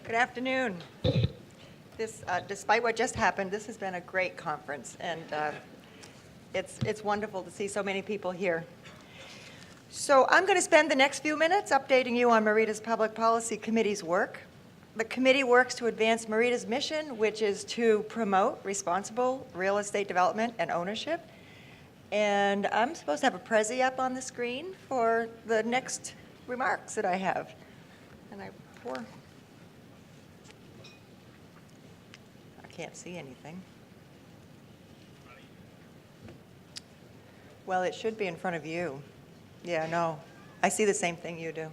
Good afternoon. Despite what just happened, this has been a great conference, and it's wonderful to see so many people here. So I'm going to spend the next few minutes updating you on MEREDA's Public Policy Committee's work. The committee works to advance MEREDA's mission, which is to promote responsible real estate development and ownership. And I'm supposed to have a Prezi up on the screen for the next remarks that I have. And I can't see anything. Well, it should be in front of you. Yeah, no, I see the same thing you do.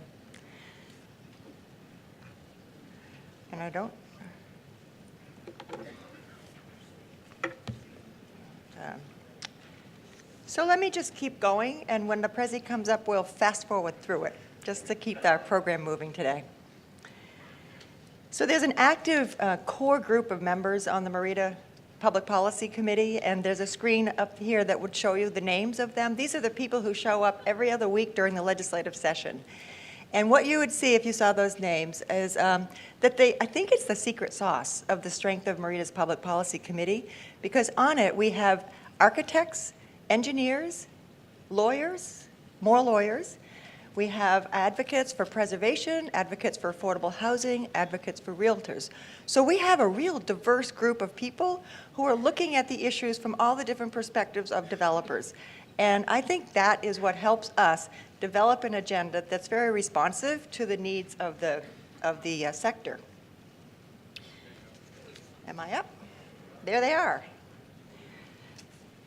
And I don't. So let me just keep going, and when the Prezi comes up, we'll fast forward through it, just to keep our program moving today. So there's an active core group of members on the MEREDA Public Policy Committee, and there's a screen up here that would show you the names of them. These are the people who show up every other week during the legislative session. And what you would see if you saw those names is that I think it's the secret sauce of the strength of MEREDA's Public Policy Committee, because on it we have architects, engineers, lawyers, more lawyers. We have advocates for preservation, advocates for affordable housing, advocates for realtors. So we have a real diverse group of people who are looking at the issues from all the different perspectives of developers. And I think that is what helps us develop an agenda that's very responsive to the needs of the sector. Am I up? There they are.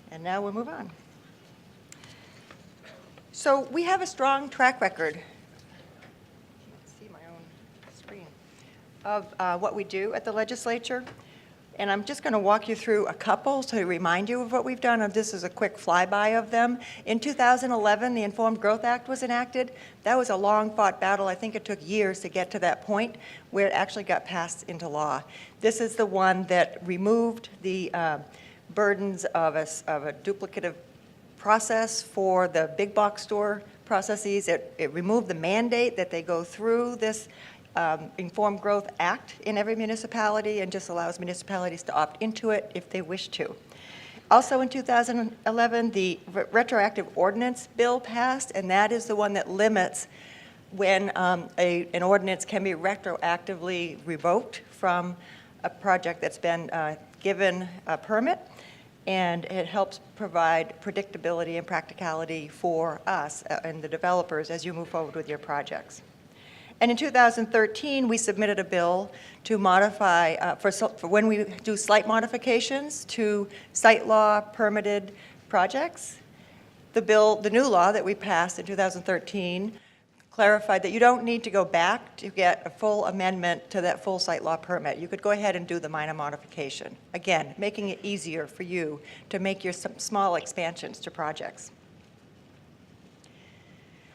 And now we'll move on. So we have a strong track record, I can't see my own screen, of what we do at the legislature. And I'm just going to walk you through a couple to remind you of what we've done. This is a quick flyby of them. In 2011, the Informed Growth Act was enacted. That was a long-fought battle. I think it took years to get to that point where it actually got passed into law. This is the one that removed the burdens of a duplicative process for the big box store processes. It removed the mandate that they go through this Informed Growth Act in every municipality and just allows municipalities to opt into it if they wish to. Also in 2011, the retroactive ordinance bill passed, and that is the one that limits when an ordinance can be retroactively revoked from a project that's been given a permit. And it helps provide predictability and practicality for us and the developers as you move forward with your projects. And in 2013, we submitted a bill to modify, for when we do slight modifications to site law permitted projects. The new law that we passed in 2013 clarified that you don't need to go back to get a full amendment to that full site law permit. You could go ahead and do the minor modification. Again, making it easier for you to make your small expansions to projects.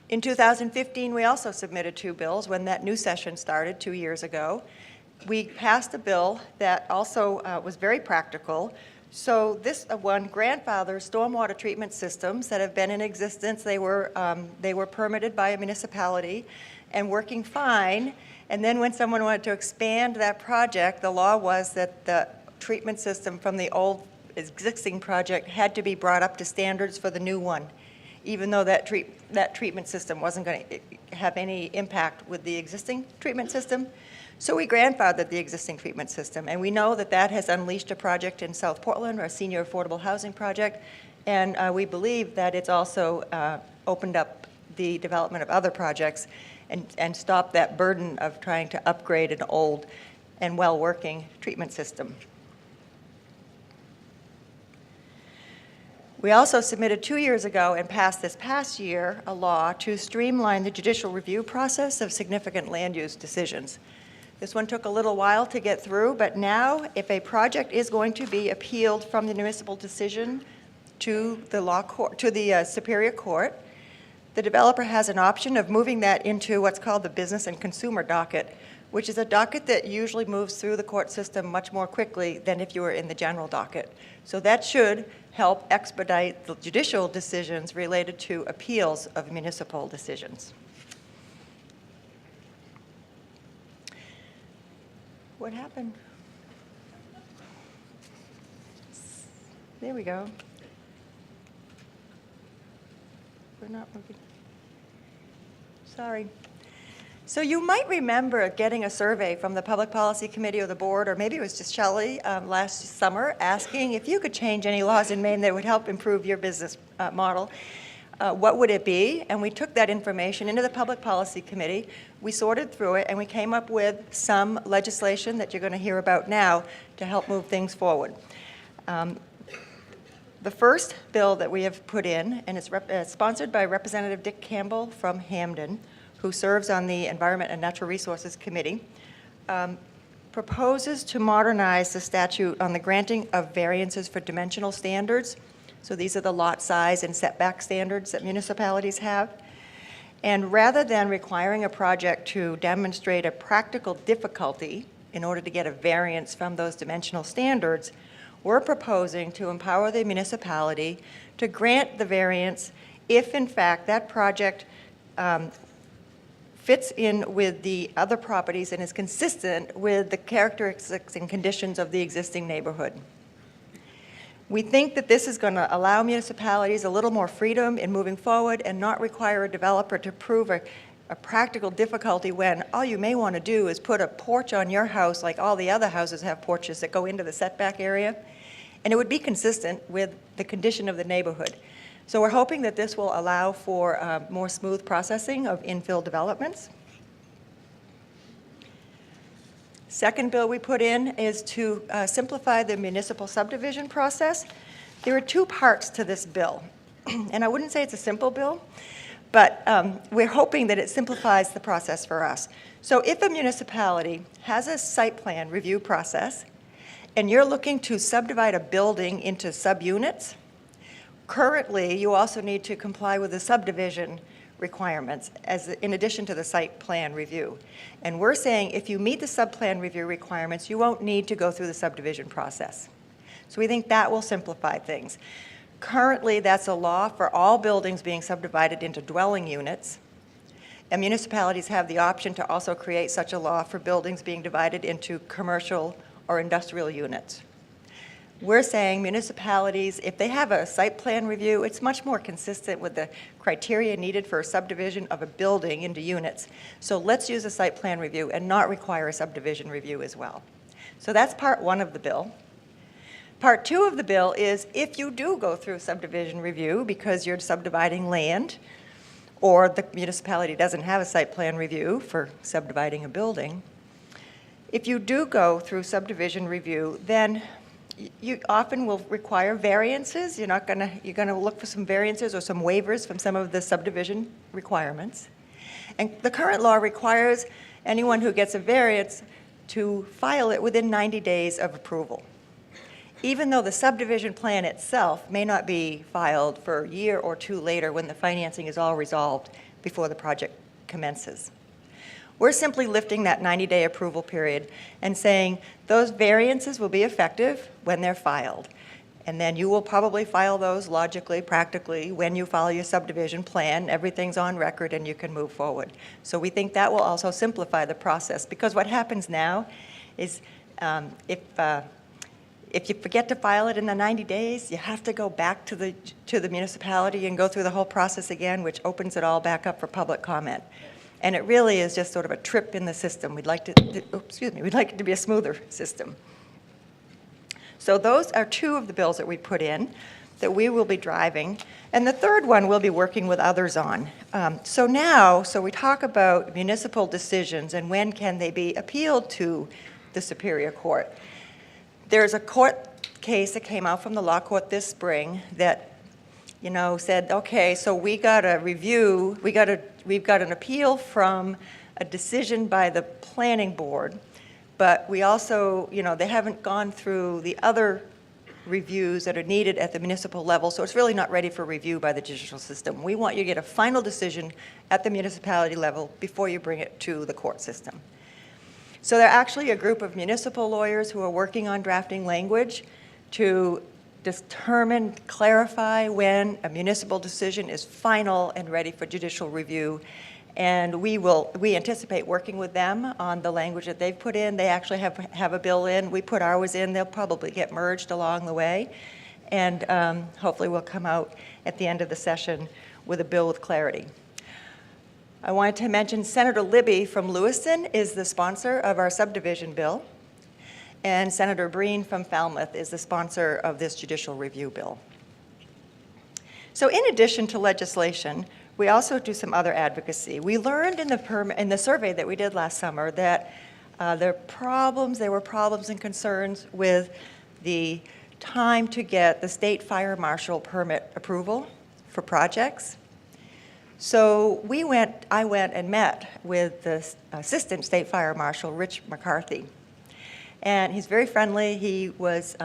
In 2015, we also submitted 2 bills when that new session started 2 years ago. We passed a bill that also was very practical. So this one grandfathers stormwater treatment systems that have been in existence. They were permitted by a municipality and working fine. And then when someone wanted to expand that project, the law was that the treatment system from the old existing project had to be brought up to standards for the new one, even though that treatment system wasn't going to have any impact with the existing treatment system. So we grandfathered the existing treatment system, and we know that that has unleashed a project in South Portland, our senior affordable housing project, and we believe that it's also opened up the development of other projects and stopped that burden of trying to upgrade an old and well-working treatment system. We also submitted 2 years ago and passed this past year a law to streamline the judicial review process of significant land use decisions. This one took a little while to get through, but now if a project is going to be appealed from the municipal decision to the Superior Court, the developer has an option of moving that into what's called the business and consumer docket, which is a docket that usually moves through the court system much more quickly than if you were in the general docket. So that should help expedite the judicial decisions related to appeals of municipal decisions. What happened? There we go. We're not moving. Sorry. So you might remember getting a survey from the Public Policy Committee or the board, or maybe it was just Shelley last summer, asking if you could change any laws in Maine that would help improve your business model. What would it be? And we took that information into the Public Policy Committee. We sorted through it, and we came up with some legislation that you're going to hear about now to help move things forward. The first bill that we have put in, and it's sponsored by Representative Dick Campbell from Hamden, who serves on the Environment and Natural Resources Committee, proposes to modernize the statute on the granting of variances for dimensional standards. So these are the lot size and setback standards that municipalities have. And rather than requiring a project to demonstrate a practical difficulty in order to get a variance from those dimensional standards, we're proposing to empower the municipality to grant the variance if, in fact, that project fits in with the other properties and is consistent with the characteristics and conditions of the existing neighborhood. We think that this is going to allow municipalities a little more freedom in moving forward and not require a developer to prove a practical difficulty when all you may want to do is put a porch on your house like all the other houses have porches that go into the setback area. And it would be consistent with the condition of the neighborhood. So we're hoping that this will allow for more smooth processing of infill developments. Second bill we put in is to simplify the municipal subdivision process. There are two parts to this bill. And I wouldn't say it's a simple bill, but we're hoping that it simplifies the process for us. So if a municipality has a site plan review process, and you're looking to subdivide a building into subunits, currently you also need to comply with the subdivision requirements in addition to the site plan review. And we're saying if you meet the sub-plan review requirements, you won't need to go through the subdivision process. So we think that will simplify things. Currently, that's a law for all buildings being subdivided into dwelling units. And municipalities have the option to also create such a law for buildings being divided into commercial or industrial units. We're saying municipalities, if they have a site plan review, it's much more consistent with the criteria needed for a subdivision of a building into units. So let's use a site plan review and not require a subdivision review as well. So that's part one of the bill. Part two of the bill is if you do go through subdivision review because you're subdividing land, or the municipality doesn't have a site plan review for subdividing a building, if you do go through subdivision review, then you often will require variances. You're going to look for some variances or some waivers from some of the subdivision requirements. And the current law requires anyone who gets a variance to file it within 90 days of approval, even though the subdivision plan itself may not be filed for a year or two later when the financing is all resolved before the project commences. We're simply lifting that 90-day approval period and saying those variances will be effective when they're filed. And then you will probably file those logically, practically, when you file your subdivision plan. Everything's on record and you can move forward. So we think that will also simplify the process, because what happens now is if you forget to file it in the 90 days, you have to go back to the municipality and go through the whole process again, which opens it all back up for public comment. And it really is just sort of a trip in the system. We'd like it to be a smoother system. So those are two of the bills that we put in that we will be driving. And the third one we'll be working with others on. So we talk about municipal decisions and when can they be appealed to the Superior Court. There's a court case that came out from the law court this spring that said, okay, so we got a review, we've got an appeal from a decision by the planning board, but we also, they haven't gone through the other reviews that are needed at the municipal level, so it's really not ready for review by the judicial system. We want you to get a final decision at the municipality level before you bring it to the court system. So they're actually a group of municipal lawyers who are working on drafting language to determine, clarify when a municipal decision is final and ready for judicial review. And we anticipate working with them on the language that they've put in. They actually have a bill in. We put ours in. They'll probably get merged along the way. And hopefully we'll come out at the end of the session with a bill with clarity. I wanted to mention Senator Libby from Lewiston is the sponsor of our subdivision bill, and Senator Breen from Falmouth is the sponsor of this judicial review bill. So in addition to legislation, we also do some other advocacy. We learned in the survey that we did last summer that there were problems and concerns with the time to get the state fire marshal permit approval for projects. So I went and met with the Assistant State Fire Marshal, Rich McCarthy. And he's very friendly. He was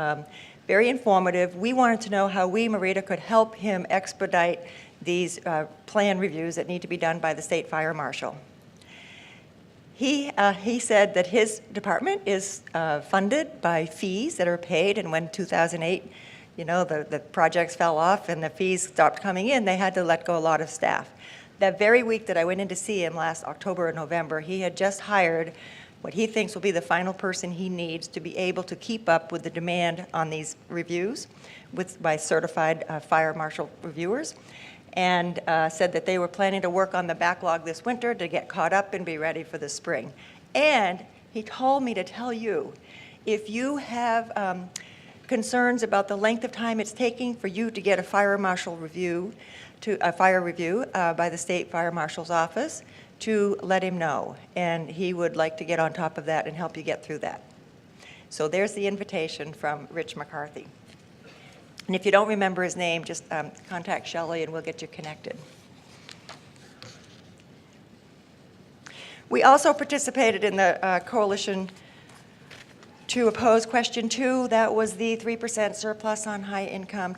very informative. We wanted to know how we, MEREDA, could help him expedite these plan reviews that need to be done by the State Fire Marshal. He said that his department is funded by fees that are paid, and when 2008, the projects fell off and the fees stopped coming in, they had to let go a lot of staff. That very week that I went in to see him last October and November, he had just hired what he thinks will be the final person he needs to be able to keep up with the demand on these reviews by certified fire marshal reviewers, and said that they were planning to work on the backlog this winter to get caught up and be ready for the spring. And he told me to tell you, if you have concerns about the length of time it's taking for you to get a fire marshal review, a fire review by the State Fire Marshal's office, to let him know. And he would like to get on top of that and help you get through that. So there's the invitation from Rich McCarthy. And if you don't remember his name, just contact Shelley and we'll get you connected. We also participated in the coalition to oppose question 2. That was the 3% surplus on high-income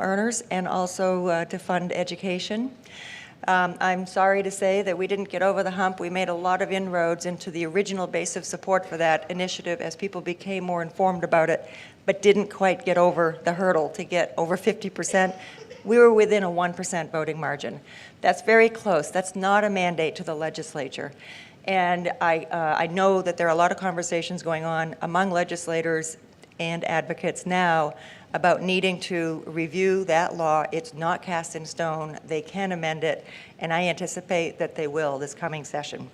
earners, and also to fund education. I'm sorry to say that we didn't get over the hump. We made a lot of inroads into the original base of support for that initiative as people became more informed about it, but didn't quite get over the hurdle to get over 50%. We were within a 1% voting margin. That's very close. That's not a mandate to the legislature. And I know that there are a lot of conversations going on among legislators and advocates now about needing to review that law. It's not cast in stone. They can amend it, and I anticipate that they will this coming session.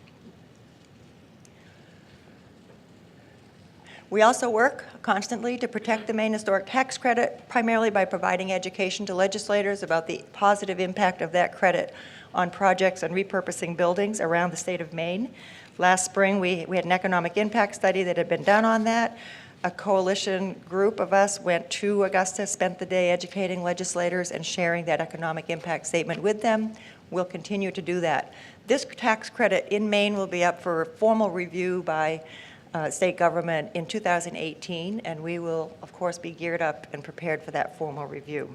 We also work constantly to protect the Maine Historic Tax Credit, primarily by providing education to legislators about the positive impact of that credit on projects and repurposing buildings around the state of Maine. Last spring, we had an economic impact study that had been done on that. A coalition group of us went to Augusta, spent the day educating legislators and sharing that economic impact statement with them. We'll continue to do that. This tax credit in Maine will be up for formal review by state government in 2018, and we will, of course, be geared up and prepared for that formal review.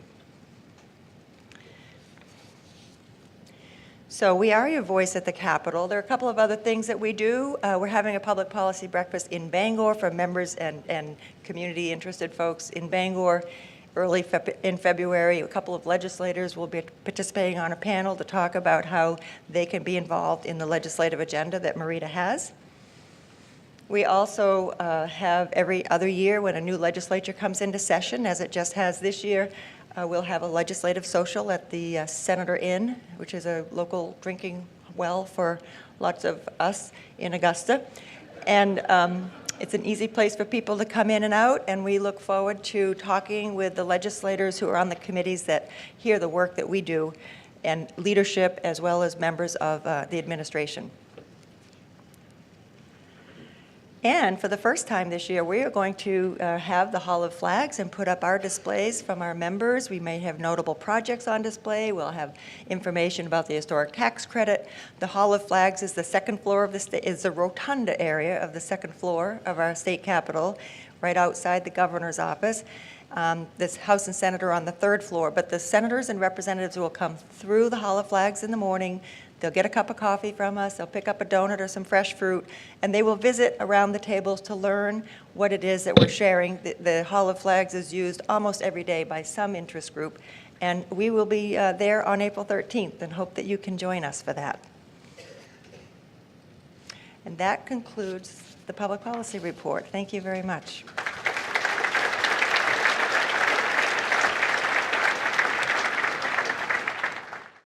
So we are your voice at the Capitol. There are a couple of other things that we do. We're having a public policy breakfast in Bangor for members and community-interested folks in Bangor early in February. A couple of legislators will be participating on a panel to talk about how they can be involved in the legislative agenda that MEREDA has. We also have every other year when a new legislature comes into session, as it just has this year, we'll have a legislative social at the Senator Inn, which is a local drinking well for lots of us in Augusta. And it's an easy place for people to come in and out, and we look forward to talking with the legislators who are on the committees that hear the work that we do, and leadership as well as members of the administration. And for the first time this year, we are going to have the Hall of Flags and put up our displays from our members. We may have notable projects on display. We'll have information about the historic tax credit. The Hall of Flags is the second floor of the state, is the rotunda area of the second floor of our state capitol, right outside the governor's office. This House and Senate are on the third floor, but the senators and representatives will come through the Hall of Flags in the morning. They'll get a cup of coffee from us, they'll pick up a donut or some fresh fruit, and they will visit around the tables to learn what it is that we're sharing. The Hall of Flags is used almost every day by some interest group, And we will be there on April 13th and hope that you can join us for that. And that concludes the public policy report. Thank you very much.